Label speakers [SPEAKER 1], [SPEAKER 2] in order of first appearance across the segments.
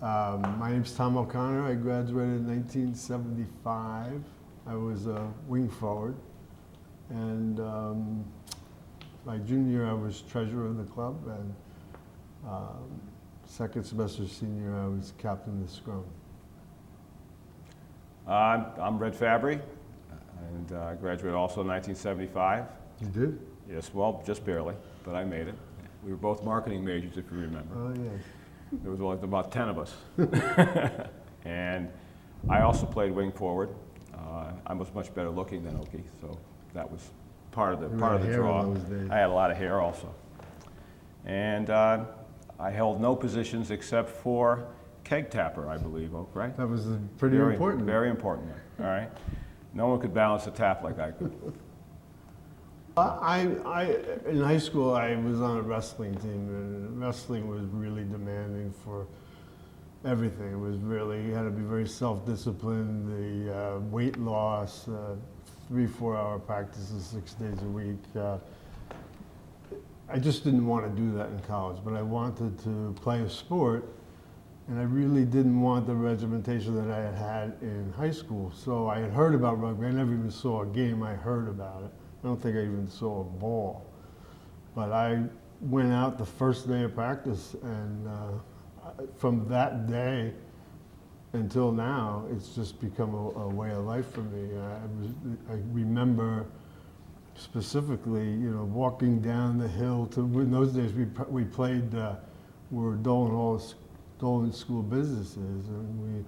[SPEAKER 1] My name's Tom O'Connor. I graduated in 1975. I was a wing forward. And my junior year, I was treasurer of the club. And second semester senior year, I was captain of the scrum.
[SPEAKER 2] I'm Fabbri, and I graduated also in 1975.
[SPEAKER 1] You did?
[SPEAKER 2] Yes, well, just barely, but I made it. We were both marketing majors, if you remember.
[SPEAKER 1] Oh, yes.
[SPEAKER 2] There was like about 10 of us. And I also played wing forward. I was much better looking than Oakie, so that was part of the draw. I had a lot of hair also. And I held no positions except for keg tapper, I believe, right?
[SPEAKER 1] That was pretty important.
[SPEAKER 2] Very important, all right? No one could balance a tap like I could.
[SPEAKER 1] In high school, I was on a wrestling team, and wrestling was really demanding for everything. It was really, you had to be very self-disciplined, the weight loss, 3-4 hour practices 6 days a week. I just didn't want to do that in college, but I wanted to play a sport, and I really didn't want the regimentation that I had had in high school. So I had heard about rugby. I never even saw a game. I heard about it. I don't think I even saw a ball. But I went out the first day of practice, and from that day until now, it's just become a way of life for me. I remember specifically, walking down the hill to, in those days we played, were Dolan School Businesses, and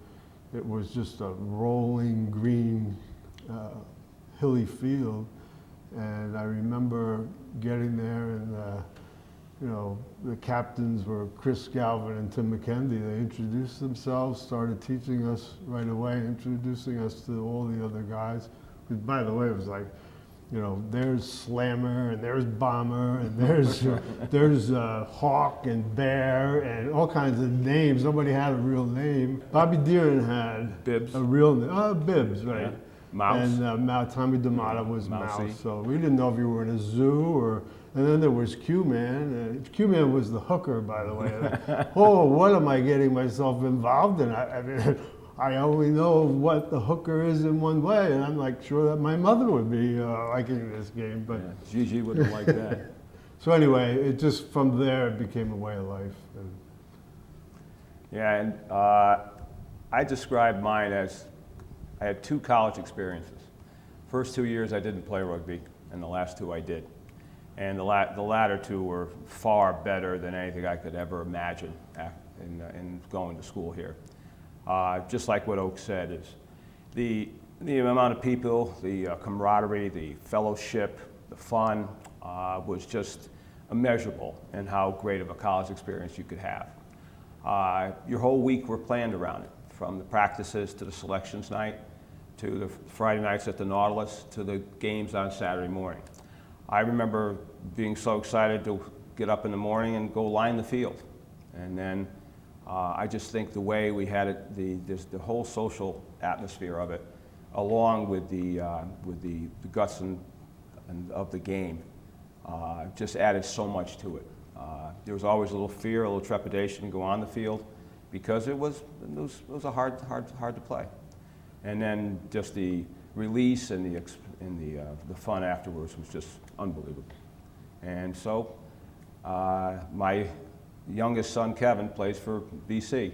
[SPEAKER 1] it was just a rolling green, hilly field. And I remember getting there, and the captains were Chris Galvin and Tim McKendy. They introduced themselves, started teaching us right away, introducing us to all the other guys. By the way, it was like, there's Slammer, and there's Bomber, and there's Hawk and Bear, and all kinds of names. Nobody had a real name. Bobby Deeren had
[SPEAKER 2] Bibbs.
[SPEAKER 1] A real name. Oh, Bibbs, right.
[SPEAKER 2] Yeah. Mouse.
[SPEAKER 1] And Tommy D'Amato was
[SPEAKER 2] Mousy.
[SPEAKER 1] Mouse. So we didn't know if you were in a zoo and then there was Q-Man. Q-Man was the hooker, by the way. Oh, what am I getting myself involved in? I mean, I only know what the hooker is in one way, and I'm like sure that my mother would be liking this game. But
[SPEAKER 2] yeah, Gigi wouldn't like that.
[SPEAKER 1] So anyway, it just, from there, it became a way of life.
[SPEAKER 2] Yeah, and I described mine as, I had 2 college experiences. First 2 years I didn't play rugby, and the last 2 I did. And the latter 2 were far better than anything I could ever imagine in going to school here. Just like what Oak said, is the amount of people, the camaraderie, the fellowship, the fun was just immeasurable in how great of a college experience you could have. Your whole week were planned around it, from the practices to the selections night, to the Friday nights at the Nautilus, to the games on Saturday morning. I remember being so excited to get up in the morning and go line the field. And then I just think the way we had it, the whole social atmosphere of it, along with the guts of the game, just added so much to it. There was always a little fear, a little trepidation to go on the field, because it was a hard to play. And then just the release and the fun afterwards was just unbelievable. And so my youngest son, Kevin, plays for BC.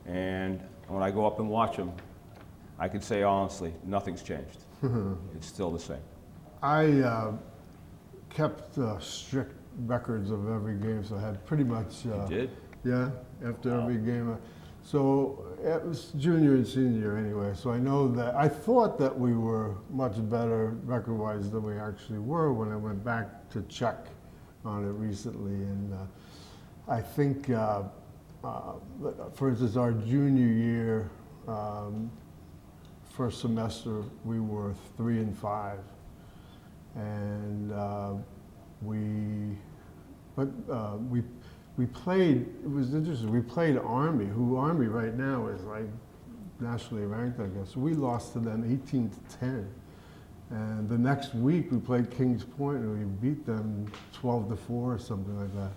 [SPEAKER 2] And when I go up and watch him, I can say honestly, nothing's changed. It's still the same.
[SPEAKER 1] I kept strict records of every game, so I had pretty much...
[SPEAKER 2] You did?
[SPEAKER 1] Yeah, after every game. So it was junior and senior year anyway, so I know that, I thought that we were much better record-wise than we actually were when I went back to check on it recently. And I think, for instance, our junior year, first semester, we were 3-5. And we played, it was interesting, we played Army, who Army right now is like nationally ranked, I guess. We lost to them 18-10. And the next week we played Kings Point and we beat them 12-4 or something like that.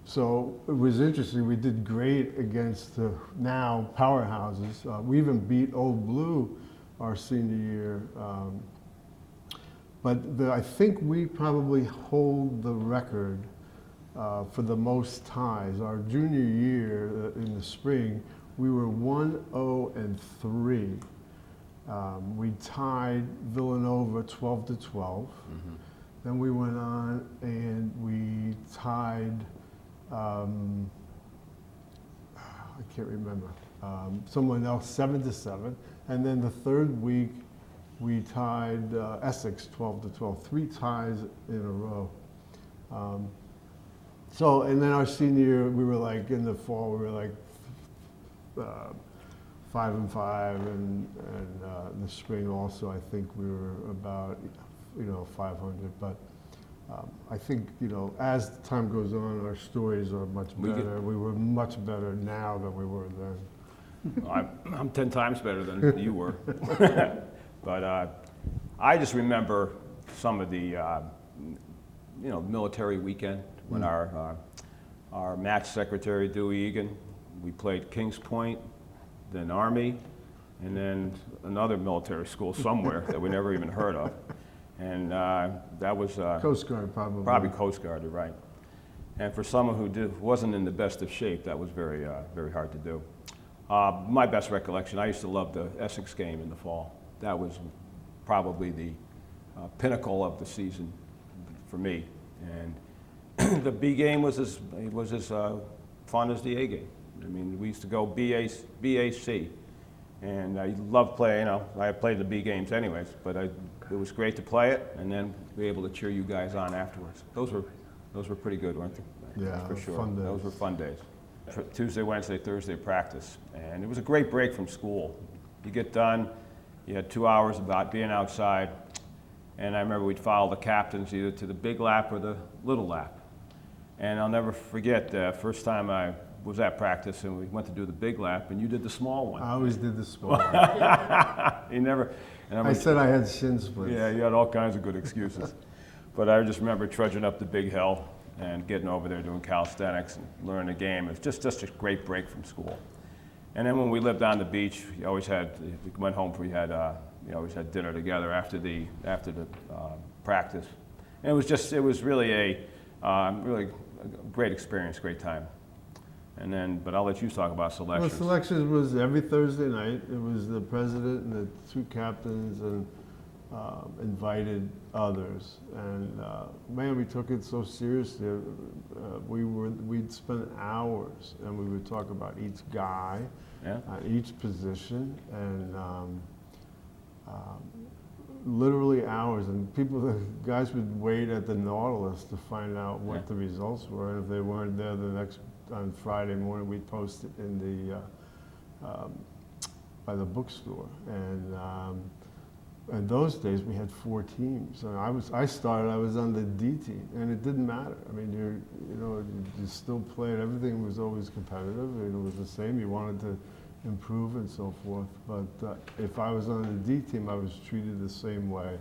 [SPEAKER 1] So it was interesting. We did great against the now powerhouses. We even beat Old Blue our senior year. But I think we probably hold the record for the most ties. Our junior year in the spring, we were 1-0-3. We tied Villanova 12-12.
[SPEAKER 2] Mm-hmm.
[SPEAKER 1] Then we went on and we tied, I can't remember, someone else 7-7. And then the third week, we tied Essex 12-12, 3 ties in a row. So, and then our senior year, we were like, in the fall, we were like 5-5, and in the spring also, I think we were about, 500. But I think, as time goes on, our stories are much better. We were much better now than we were then.
[SPEAKER 2] I'm 10 times better than you were. But I just remember some of the, military weekend when our match secretary, Dewey Egan, we played Kings Point, then Army, and then another military school somewhere that we never even heard of. And that was...
[SPEAKER 1] Coast Guard, probably.
[SPEAKER 2] Probably Coast Guard, you're right. And for someone who wasn't in the best of shape, that was very, very hard to do. My best recollection, I used to love the Essex game in the fall. That was probably the pinnacle of the season for me. And the B game was as fun as the A game. I mean, we used to go BAC, and I loved playing. I played the B games anyways, but it was great to play it, and then be able to cheer you guys on afterwards. Those were pretty good, weren't they?
[SPEAKER 1] Yeah,
[SPEAKER 2] for sure.
[SPEAKER 1] Fun days.
[SPEAKER 2] Those were fun days. Tuesday, Wednesday, Thursday practice, and it was a great break from school. You get done, you had 2 hours about being outside, and I remember we'd follow the captains either to the big lap or the little lap. And I'll never forget the first time I was at practice and we went to do the big lap, and you did the small one.
[SPEAKER 1] I always did the small one.
[SPEAKER 2] You never. And
[SPEAKER 1] I said I had shin splints.
[SPEAKER 2] Yeah, you had all kinds of good excuses. But I just remember trudging up the big hill and getting over there doing calisthenics and learning the game. It was just a great break from school. And then when we lived on the beach, we always went home, we always had dinner together after the practice. And it was really a great experience, great time. And then, but I'll let you talk about selections.
[SPEAKER 1] Well, selections was every Thursday night. It was the president and the 2 captains and invited others. And man, we took it so seriously. We'd spend hours and we would talk about each guy, each position, and literally hours. And the guys would wait at the Nautilus to find out what the results were. And if they weren't there on Friday morning, we'd post it in the by the bookstore. And in those days, we had 4 teams. And I was on the D team, and it didn't matter. I mean, you still played. Everything was always competitive. It was the same. You wanted to improve and so forth. But if I was on the D team, I was treated the same way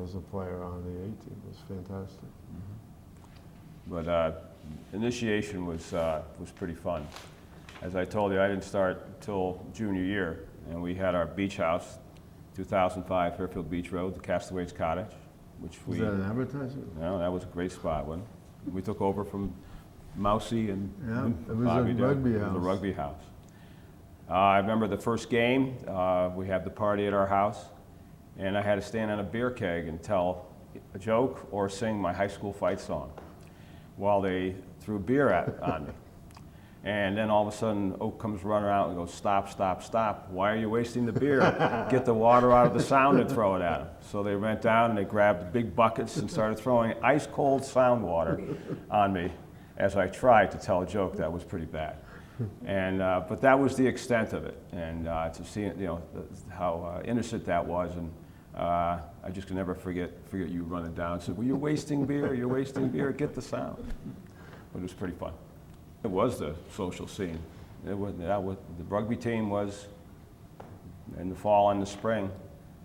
[SPEAKER 1] as a player on the A team. It was fantastic.
[SPEAKER 2] Mm-hmm. But initiation was pretty fun. As I told you, I didn't start until junior year, and we had our beach house, 2005 Fairfield Beach Road, the Castaways Cottage, which
[SPEAKER 1] Was that an advertisement?
[SPEAKER 2] No, that was a great spot, wasn't it? We took over from Mousy and
[SPEAKER 1] it was
[SPEAKER 2] Bobby
[SPEAKER 1] a
[SPEAKER 2] there.
[SPEAKER 1] rugby
[SPEAKER 2] It
[SPEAKER 1] house.
[SPEAKER 2] was a rugby house. I remember the first game, we had the party at our house, and I had to stand on a beer keg and tell a joke or sing my high school fight song while they threw beer on me. And then all of a sudden, Oak comes running out and goes, "Stop, stop, stop. Why are you wasting the beer? Get the water out of the sound and throw it at him." So they went down and they grabbed big buckets and started throwing ice cold sound water on me as I tried to tell a joke that was pretty bad. And, but that was the extent of it. And to see, how innocent that was. And I just can never forget you running down and said, "Well, you're wasting beer, get the sound." But it was pretty fun. It was the social scene. The rugby team was in the fall and the spring.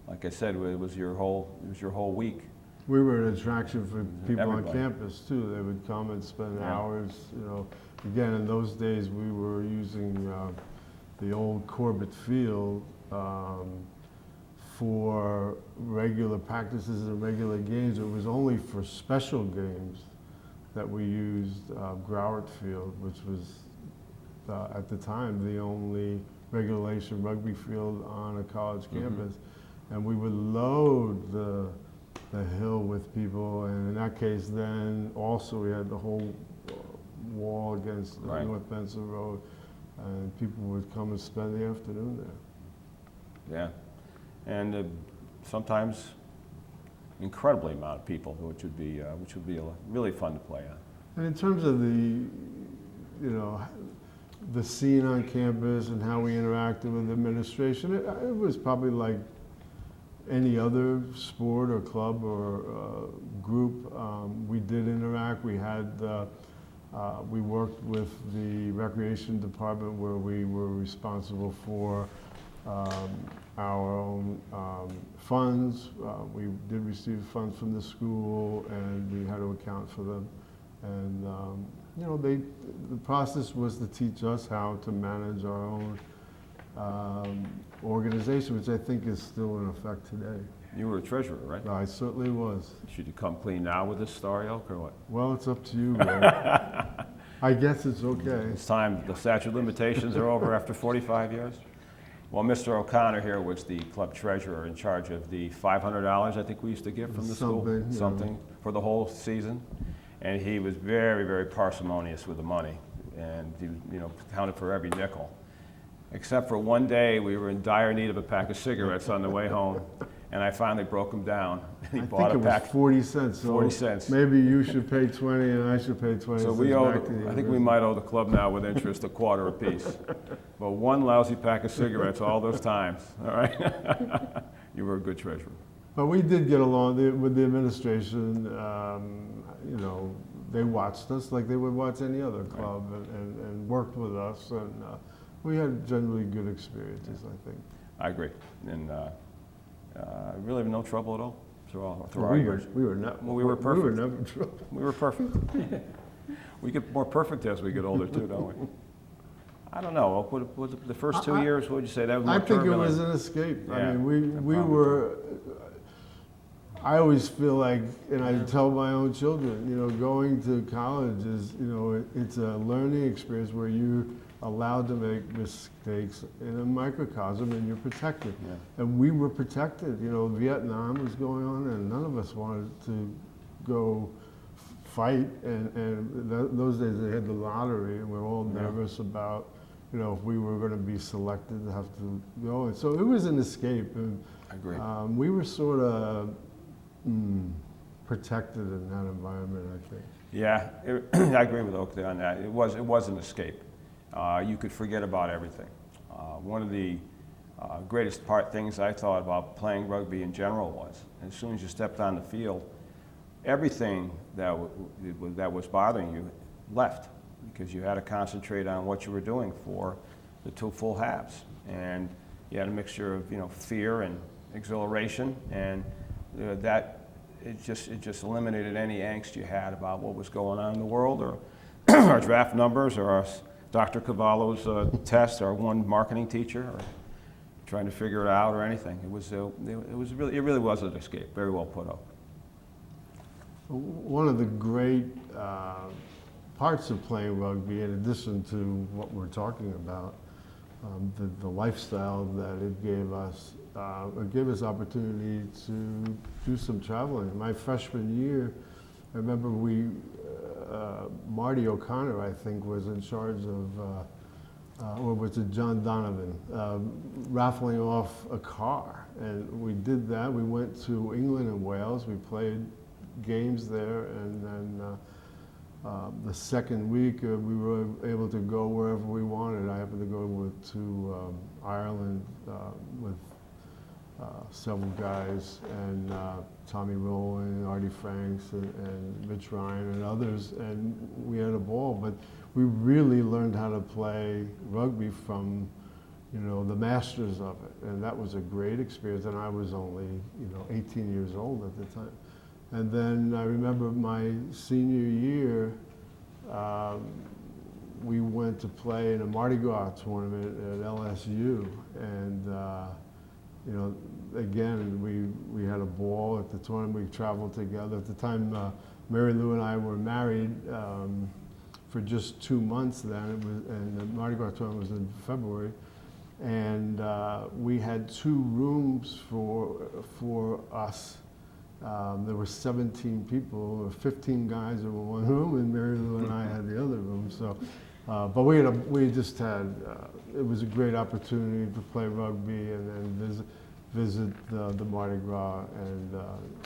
[SPEAKER 2] Like I said, it was your whole week.
[SPEAKER 1] we were an attraction for people
[SPEAKER 2] Everybody.
[SPEAKER 1] on campus too. They would come and spend
[SPEAKER 2] Yeah.
[SPEAKER 1] hours, you know. Again, in those days, we were using the old Corbett Field for regular practices and regular games. It was only for special games that we used Growart Field, which was at the time the only regulation rugby field on a college campus. And we would load the hill with people, and in that case then also we had the whole wall against the
[SPEAKER 2] Right.
[SPEAKER 1] North Benson Road, and people would come and spend the afternoon there.
[SPEAKER 2] Yeah, and sometimes incredibly amount of people, which would be really fun to play on.
[SPEAKER 1] And in terms of the, you know, the scene on campus and how we interacted with administration, it was probably like any other sport or club or group. We did interact. We had, we worked with the recreation department where we were responsible for our own funds. We did receive funds from the school, and we had to account for them. And you know, the process was to teach us how to manage our own organization, which I think is still in effect today.
[SPEAKER 2] You were a treasurer, right?
[SPEAKER 1] I certainly was.
[SPEAKER 2] Should you come clean now with this story, Oak, or what?
[SPEAKER 1] Well, it's up to you, Ray. I guess it's okay.
[SPEAKER 2] It's time, the statute of limitations are over after 45 years? Well, Mr. O'Connor here was the club treasurer in charge of the $500 I think we used to get from the school. Something for the whole season. And he was very, very parsimonious with the money. And he, you know, counted for every nickel. Except for one day, we were in dire need of a pack of cigarettes on the way home. And I finally broke him down. And he bought a pack.
[SPEAKER 1] I think it was 40 cents. So
[SPEAKER 2] 40 cents.
[SPEAKER 1] Maybe you should pay 20 and I should pay 20
[SPEAKER 2] So
[SPEAKER 1] cents
[SPEAKER 2] we owe,
[SPEAKER 1] back to you.
[SPEAKER 2] I think we might owe the club now with interest a quarter apiece. But one lousy pack of cigarettes all those times, all right? You were a good treasurer.
[SPEAKER 1] But we did get along with the administration. You know, they watched us like they would watch any other club, and worked with us. And we had generally good experiences, I think.
[SPEAKER 2] I agree. And really no trouble at all through our years.
[SPEAKER 1] We were not.
[SPEAKER 2] Well, we were perfect.
[SPEAKER 1] We were never in trouble.
[SPEAKER 2] We were perfect. We get more perfect as we get older too, don't we? I don't know. What was the first 2 years? What would you say? That was more
[SPEAKER 1] I think
[SPEAKER 2] turbulent.
[SPEAKER 1] it was an escape.
[SPEAKER 2] Yeah,
[SPEAKER 1] I mean, we
[SPEAKER 2] probably
[SPEAKER 1] were. I always feel like, and I tell my own children, you know, going to college is, you know, it's a learning experience where you're allowed to make mistakes in a microcosm and you're protected.
[SPEAKER 2] Yeah.
[SPEAKER 1] And we were protected. You know, Vietnam was going on and none of us wanted to go fight. And those days they had the lottery and we were all nervous about, you know, if we were going to be selected to have to go. And so it was an escape. And
[SPEAKER 2] I agree.
[SPEAKER 1] we were sort of protected in that environment, I think.
[SPEAKER 2] Yeah, I agree with Oakley on that. It was an escape. You could forget about everything. One of the greatest things I thought about playing rugby in general was, as soon as you stepped on the field, everything that was bothering you left, because you had to concentrate on what you were doing for the 2 full halves. And you had a mixture of, you know, fear and exhilaration, and that it just eliminated any angst you had about what was going on in the world, or our draft numbers, or our Dr. Cavallo's test, our one marketing teacher, or trying to figure it out, or anything. It really was an escape. Very well put up.
[SPEAKER 1] One of the great parts of playing rugby, in addition to what we're talking about, the lifestyle that it gave us opportunity to do some traveling. My freshman year, I remember Marty O'Connor, I think, was in charge of, or was it John Donovan, raffling off a car. And we did that. We went to England and Wales. We played games there, and then the second week we were able to go wherever we wanted. I happened to go to Ireland with several guys, and Tommy Rowland, Artie Franks, and Rich Ryan, and others, and we had a ball. But we really learned how to play rugby from, you know, the masters of it, and that was a great experience. And I was only, you know, 18 years old at the time. And then I remember my senior year, we went to play in a Mardi Gras tournament at LSU, and you know, again, we had a ball at the tournament. We traveled together. At the time, Mary Lou and I were married for just 2 months then. It was, and the Mardi Gras tournament was in February, and we had 2 rooms for us. There were 17 people, 15 guys in one room, and Mary Lou and I had the other room. So, but we just had, it was a great opportunity to play rugby and then visit the Mardi Gras, and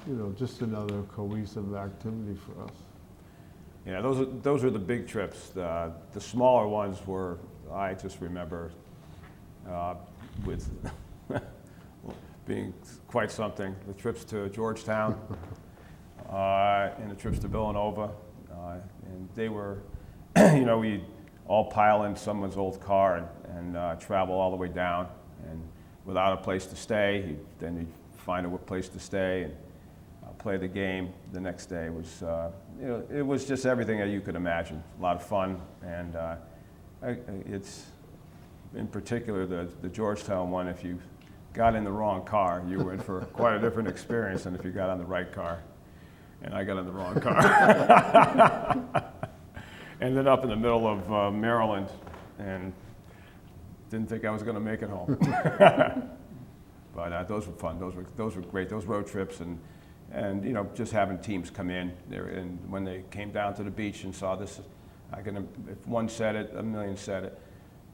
[SPEAKER 1] you know, just another cohesive activity for us.
[SPEAKER 2] Yeah, those are the big trips. The smaller ones were, I just remember with being quite something. The trips to Georgetown and the trips to Villanova, and they were, you know, we'd all pile in someone's old car and travel all the way down, and without a place to stay, then you'd find a place to stay and play the game the next day. It was, you know, it was just everything that you could imagine. A lot of fun, and it's, in particular, the Georgetown one, if you got in the wrong car, you were in for quite a different experience than if you got on the right car. And I got in the wrong car. Ended up in the middle of Maryland and didn't think I was going to make it home. But those were fun. Those were great. Those road trips, and you know, just having teams come in there, and when they came down to the beach and saw this, if one said it, a million said it.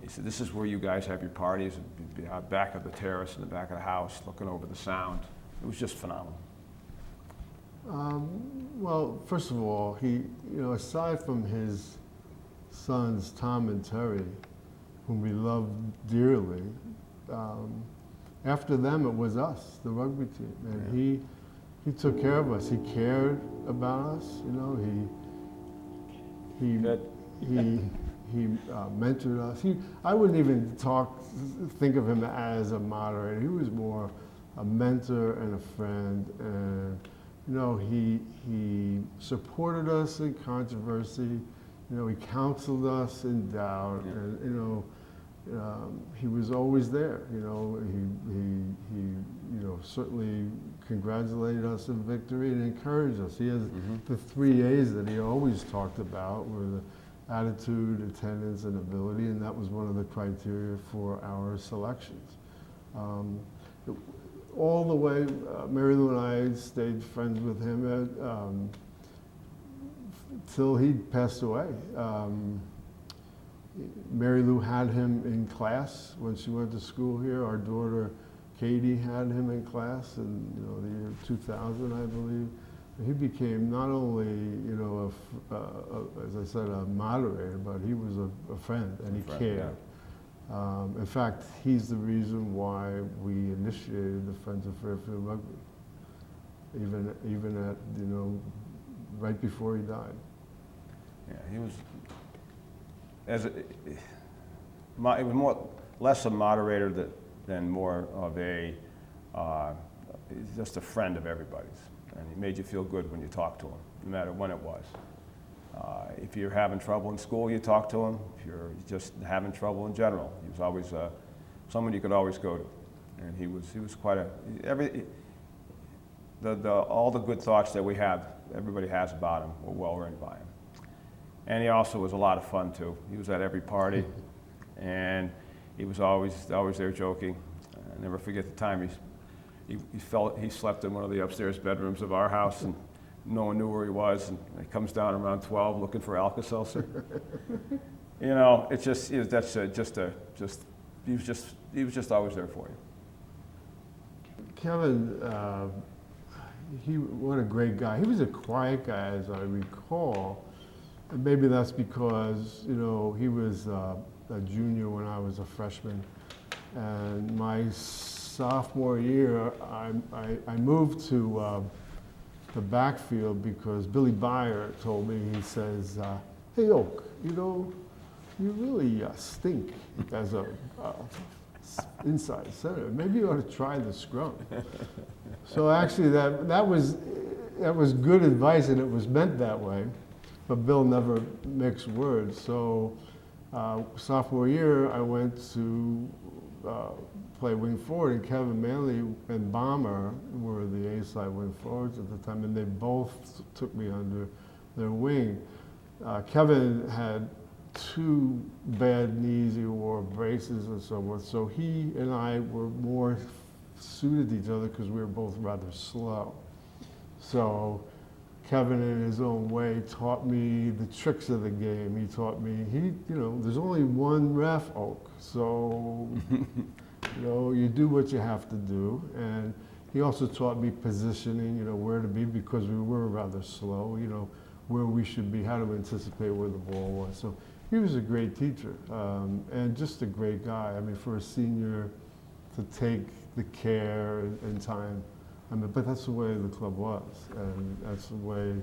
[SPEAKER 2] He said, "This is where you guys have your parties, and be out back of the terrace in the back of the house, looking over the sound." It was just phenomenal.
[SPEAKER 1] Well, first of all, he, you know, aside from his sons Tom and Terry, whom we loved dearly, after them it was us, the rugby team, and he took care of us. He cared about us. You know, he mentored us. I wouldn't even think of him as a moderator. He was more a mentor and a friend, and you know, he supported us in controversy. You know, he counseled us in doubt, and you know, he was always there. You know, he you know, certainly congratulated us in victory and encouraged us. He has the 3 A's that he always talked about were the attitude, attendance, and ability, and that was one of the criteria for our selections. All the way, Mary Lou and I stayed friends with him till he passed away. Mary Lou had him in class when she went to school here. Our daughter Katie had him in class in, you know, the year 2000, I believe. He became not only, you know, as I said, a moderator, but he was a friend, and he cared. Yeah. In fact, he's the reason why we initiated the Friends of Fairfield Rugby, even at, you know, right before he died.
[SPEAKER 2] Yeah, he was, he was less a moderator than more of a, just a friend of everybody's. And he made you feel good when you talked to him, no matter when it was. If you're having trouble in school, you talk to him. If you're just having trouble in general, he was always someone you could always go to. And he was quite all the good thoughts that we have, everybody has about him, were well earned by him. And he also was a lot of fun too. He was at every party, and he was always there joking. I never forget the time he slept in one of the upstairs bedrooms of our house, and no one knew where he was, and he comes down around 12 looking for Alka-Seltzer. You know, it's just, he was just always there for you.
[SPEAKER 1] Kevin, what a great guy. He was a quiet guy, as I recall. And maybe that's because, you know, he was a junior when I was a freshman, and my sophomore year, I moved to the backfield because Billy Byer told me, he says, "Hey, Oak, you know, you really stink as a inside center. Maybe you ought to try the scrum. So actually, that was good advice, and it was meant that way. But Bill never mixed words. So sophomore year, I went to play wing forward, and Kevin Manley and Bomber were the A-side wing forwards at the time, and they both took me under their wing. Kevin had 2 bad knees, he wore braces and so forth, so he and I were more suited each other because we were both rather slow. So Kevin, in his own way, taught me the tricks of the game. He taught me, there's only one ref, Oak, so you do what you have to do. And he also taught me positioning, where to be, because we were rather slow, where we should be, how to anticipate where the ball was. So he was a great teacher, and just a great guy. I mean, for a senior to take the care and time. But that's the way the club was, and that's the way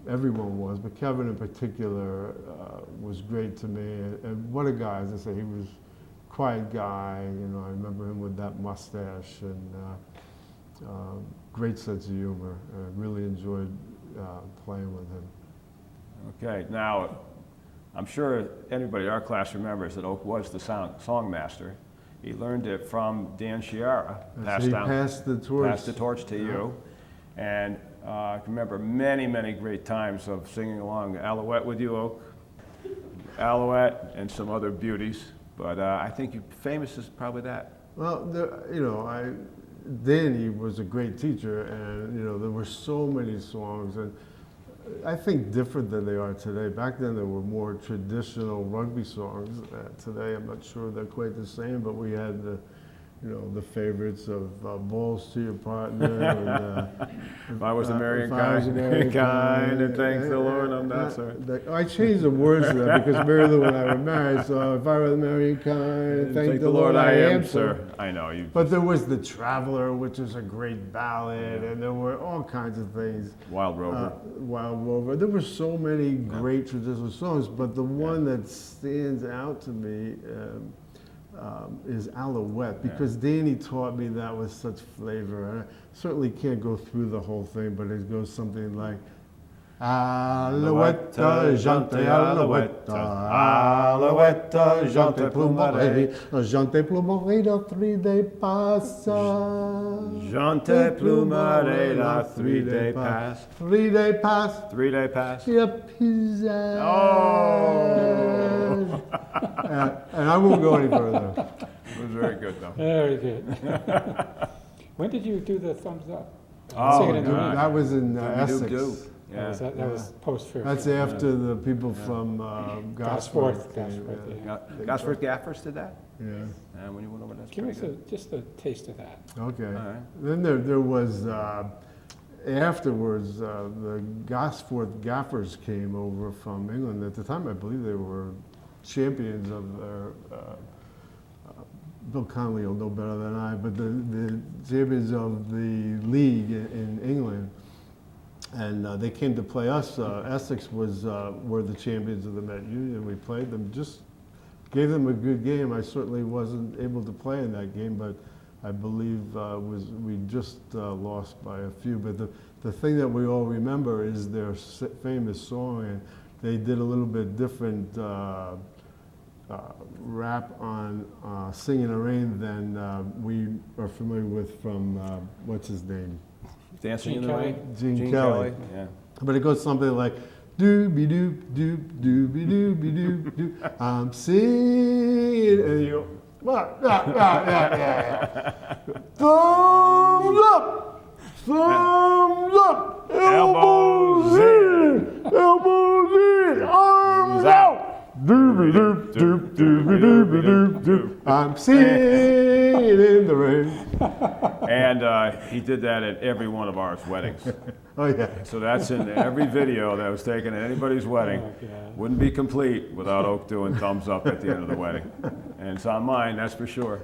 [SPEAKER 1] everyone was. But Kevin in particular was great to me, and what a guy! As I say, he was a quiet guy. I remember him with that mustache and great sense of humor. I really enjoyed playing with him.
[SPEAKER 2] Okay, now I'm sure anybody in our class remembers that Oak was the song master. He learned it from Dan Chiara.
[SPEAKER 1] Passed the
[SPEAKER 2] torch to you. And I can remember many, many great times of singing along Allouette with you, Oak. Allouette and some other beauties. But I think you're famous as probably that.
[SPEAKER 1] Well, Danny was a great teacher, and there were so many songs, and I think different than they are today. Back then there were more traditional rugby songs. Today I'm not sure they're quite the same, but we had the favorites of Balls to Your Partner. And,
[SPEAKER 2] if I was American kind, and thank the Lord I'm not, sir.
[SPEAKER 1] I changed the words to that because Mary Lou and I were married, so if I were American kind, thank the Lord I am, sir.
[SPEAKER 2] I know you.
[SPEAKER 1] But there was The Traveler, which is a great ballad, and there were all kinds of things.
[SPEAKER 2] Wild Rover.
[SPEAKER 1] Wild Rover. There were so many great traditional songs, but the one that stands out to me is Allouette, because Danny taught me that with such flavor. I certainly can't go through the whole thing, but it goes something like Allouette, jante Allouette, Allouette, jante plumaré, jante plumaré la 3-day pass.
[SPEAKER 2] Jante plumaré la 3-day pass.
[SPEAKER 1] 3-day pass.
[SPEAKER 2] 3-day pass.
[SPEAKER 1] Yep,
[SPEAKER 2] Oh!
[SPEAKER 1] And I won't go any further.
[SPEAKER 2] It was very good, though.
[SPEAKER 3] Very good. When did you do the thumbs up?
[SPEAKER 2] Oh,
[SPEAKER 3] Sing it in the room.
[SPEAKER 1] That was in Essex.
[SPEAKER 3] Yeah. That was post-Fairfield.
[SPEAKER 1] That's after the people from Gosforth.
[SPEAKER 2] Gosforth Gaffers did that?
[SPEAKER 1] Yeah.
[SPEAKER 2] And when you went over, that's
[SPEAKER 3] Give
[SPEAKER 2] pretty
[SPEAKER 3] us
[SPEAKER 2] good.
[SPEAKER 3] just a taste of that.
[SPEAKER 1] Okay.
[SPEAKER 2] All right.
[SPEAKER 1] Then there was, afterwards, the Gosforth Gaffers came over from England. At the time, I believe they were champions of their, Bill Connolly will know better than I, but the champions of the league in England. And they came to play us. Essex were the champions of the Met Union. We played them, just gave them a good game. I certainly wasn't able to play in that game, but I believe we just lost by a few. But the thing that we all remember is their famous song, and they did a little bit different rap on Singing in the Rain than we are familiar with from, what's his name?
[SPEAKER 2] Dancing in the
[SPEAKER 3] Kelly.
[SPEAKER 2] Rain?
[SPEAKER 1] Gene Kelly.
[SPEAKER 2] Yeah.
[SPEAKER 1] But it goes something like, doobie doop doop doobie doobie doop doop. I'm singing, and you go, what? Yeah. Thumbs up, elbows in, arms out. Doobie doop doop doobie doobie doop doop. I'm singing in the rain.
[SPEAKER 2] And he did that at every one of our weddings.
[SPEAKER 1] Oh yeah.
[SPEAKER 2] So that's in every video that was taken at anybody's wedding.
[SPEAKER 3] Oh, God.
[SPEAKER 2] Wouldn't be complete without Oak doing thumbs up at the end of the wedding. And it's on mine, that's for sure.